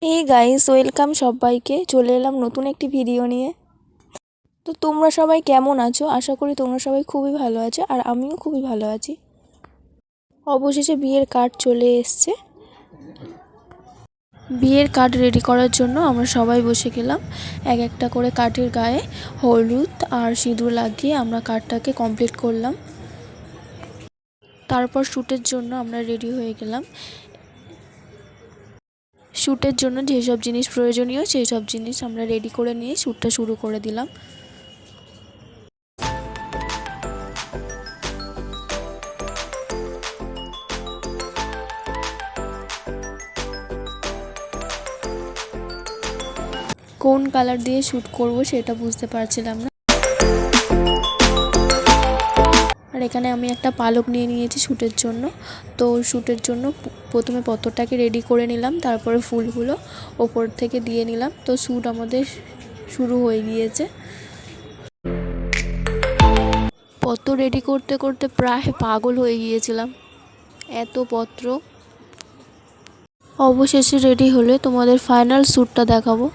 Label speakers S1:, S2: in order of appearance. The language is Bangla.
S1: এই গাইস, ওয়েলকাম সবাইকে। চলে এলাম নতুন একটি ভিডিও নিয়ে। তো তোমরা সবাই কেমন আছো? আশা করি তোমরা সবাই খুবই ভালো আছো, আর আমিও খুবই ভালো আছি। অবশেষে বিয়ের কার্ড চলে এসছে। বিয়ের কার্ড রেডি করার জন্য আমরা সবাই বসে গেলাম। এক একটা করে কার্ডের গায়ে হলুদ আর সিঁদুর লাগিয়ে আমরা কার্ডটাকে কমপ্লিট করলাম। তারপর শ্যুটের জন্য আমরা রেডি হয়ে গেলাম। শ্যুটের জন্য যেসব জিনিস প্রয়োজনীয় সেই সব জিনিস আমরা রেডি করে নিয়ে শ্যুটটা শুরু করে দিলাম। কোন কালার দিয়ে শ্যুট করব সেটা বুঝতে পারছিলাম না। আর এখানে আমি একটা পালক নিয়ে নিয়েছি শ্যুটের জন্য। তো শ্যুটের জন্য প্রথমে পত্রটাকে রেডি করে নিলাম, তারপরে ফুলগুলো ওপর থেকে দিয়ে নিলাম। তো শ্যুট আমাদের শুরু হয়ে গিয়েছে। পত্র রেডি করতে করতে প্রায় পাগল হয়ে গিয়েছিলাম, এত পত্র। অবশেষে রেডি হলে তোমাদের ফাইনাল শ্যুটটা দেখাবো।